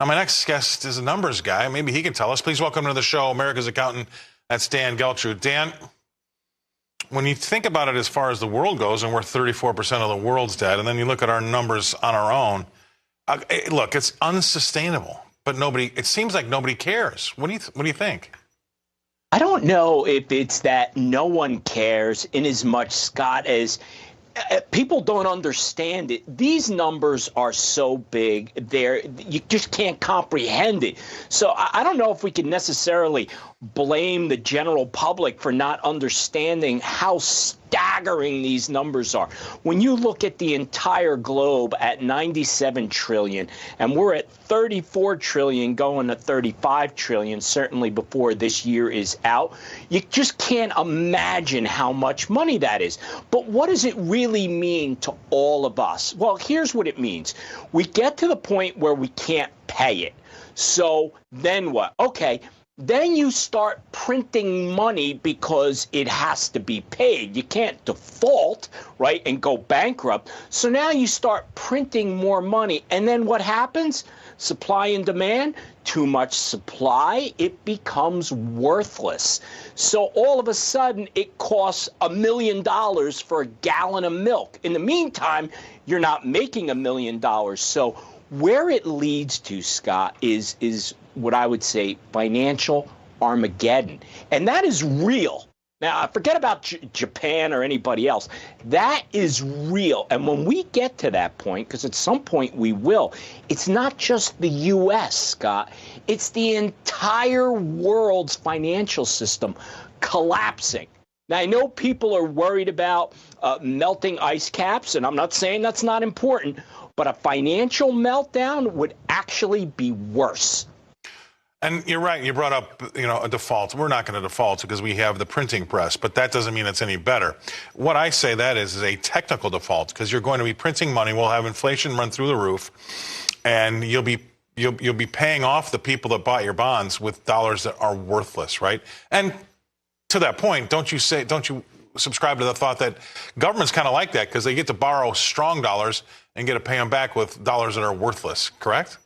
Now, my next guest is a numbers guy. Maybe he can tell us. Please welcome to the show, America's accountant. That's Dan Geltrude. Dan, when you think about it as far as the world goes, and we're 34% of the world's debt, and then you look at our numbers on our own, look, it's unsustainable. But it seems like nobody cares. What do you think? I don't know if it's that no one cares in as much, Scott, as people don't understand it. These numbers are so big, you just can't comprehend it. So I don't know if we can necessarily blame the general public for not understanding how staggering these numbers are. When you look at the entire globe at 97 trillion, and we're at 34 trillion going to 35 trillion, certainly before this year is out, you just can't imagine how much money that is. But what does it really mean to all of us? Well, here's what it means. We get to the point where we can't pay it. So then what? Okay. Then you start printing money because it has to be paid. You can't default, right, and go bankrupt. So now you start printing more money. And then what happens? Supply and demand. Too much supply, it becomes worthless. So all of a sudden, it costs $1 million for a gallon of milk. In the meantime, you're not making $1 million. So where it leads to, Scott, is what I would say financial Armageddon. And that is real. Now, forget about Japan or anybody else. That is real. And when we get to that point, because at some point we will, it's not just the U.S., Scott. It's the entire world's financial system collapsing. Now, I know people are worried about melting ice caps, and I'm not saying that's not important, but a financial meltdown would actually be worse. And you're right. You brought up, a default. We're not going to default because we have the printing press, but that doesn't mean it's any better. What I say that is a technical default because you're going to be printing money. We'll have inflation run through the roof, and you'll be paying off the people that bought your bonds with dollars that are worthless, right? And to that point, don't you subscribe to the thought that government's kind of like that because they get to borrow strong dollars and get to pay them back with dollars that are worthless, correct?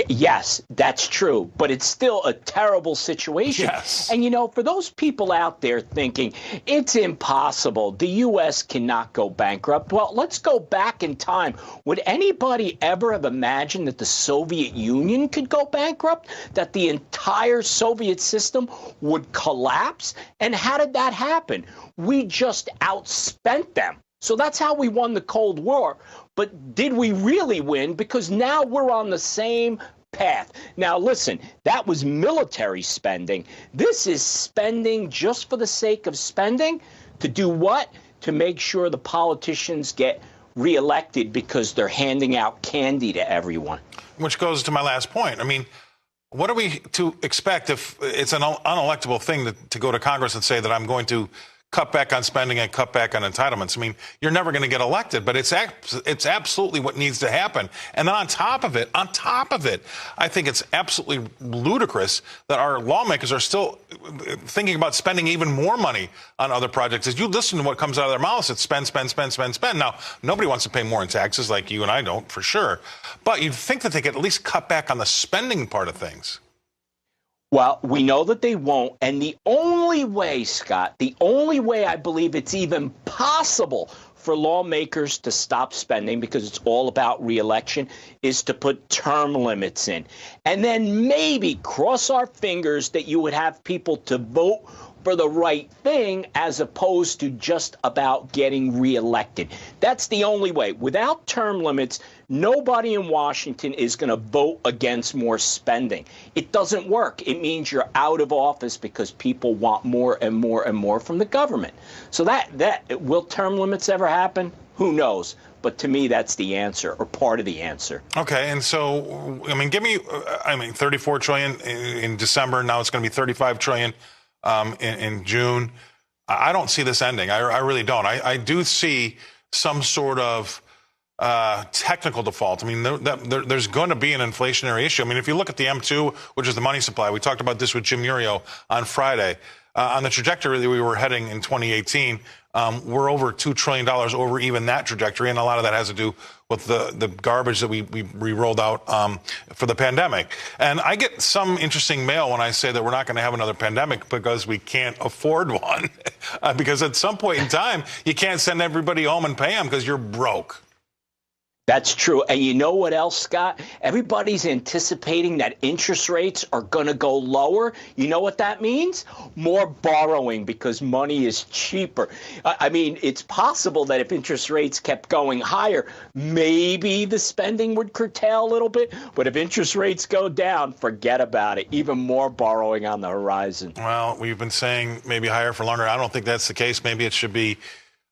Yes, that's true, but it's still a terrible situation. Yes. And, for those people out there thinking it's impossible, the U.S. cannot go bankrupt, well, let's go back in time. Would anybody ever have imagined that the Soviet Union could go bankrupt, that the entire Soviet system would collapse? And how did that happen? We just outspent them. So that's how we won the Cold War. But did we really win? Because now we're on the same path. Now, listen, that was military spending. This is spending just for the sake of spending. To do what? To make sure the politicians get reelected because they're handing out candy to everyone. Which goes to my last point. I mean, what are we to expect if it's an unelectable thing to go to Congress and say that I'm going to cut back on spending and cut back on entitlements? I mean, you're never going to get elected, but it's absolutely what needs to happen. And then on top of it, I think it's absolutely ludicrous that our lawmakers are still thinking about spending even more money on other projects. As you listen to what comes out of their mouths, it's spend, spend, spend, spend, spend. Now, nobody wants to pay more in taxes like you and I don't, for sure. But you'd think that they could at least cut back on the spending part of things. Well, we know that they won't. And the only way, Scott, the only way I believe it's even possible for lawmakers to stop spending, because it's all about reelection, is to put term limits in. And then maybe cross our fingers that you would have people to vote for the right thing as opposed to just about getting reelected. That's the only way. Without term limits, nobody in Washington is going to vote against more spending. It doesn't work. It means you're out of office because people want more and more and more from the government. So will term limits ever happen? Who knows? But to me, that's the answer, or part of the answer. Okay, and so, give me 34 trillion in December. Now it's going to be 35 trillion. In June. I don't see this ending. I really don't. I do see some sort of technical default. I mean, there's going to be an inflationary issue. I mean, if you look at the M2, which is the money supply, we talked about this with Jim Murio on Friday. on the trajectory that we were heading in 2018. We're over $2 trillion over even that trajectory, and a lot of that has to do with the garbage that we rolled out for the pandemic. And I get some interesting mail when I say that we're not going to have another pandemic because we can't afford one. Because at some point in time, you can't send everybody home and pay them because you're broke. That's true. And you know what else, Scott? Everybody's anticipating that interest rates are going to go lower. You know what that means? More borrowing because money is cheaper. I mean, it's possible that if interest rates kept going higher, maybe the spending would curtail a little bit. But if interest rates go down, forget about it. Even more borrowing on the horizon. Well, we've been saying maybe higher for longer. I don't think that's the case. Maybe it should be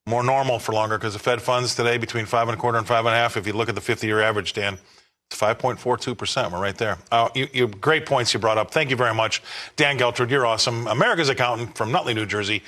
more normal for longer because the Fed funds today between 5.25 and 5.5. If you look at the 50-year average, Dan, it's 5.42%. We're right there. You great points you brought up. Thank you very much, Dan Geltrude. You're awesome. America's accountant from Nutley, New Jersey.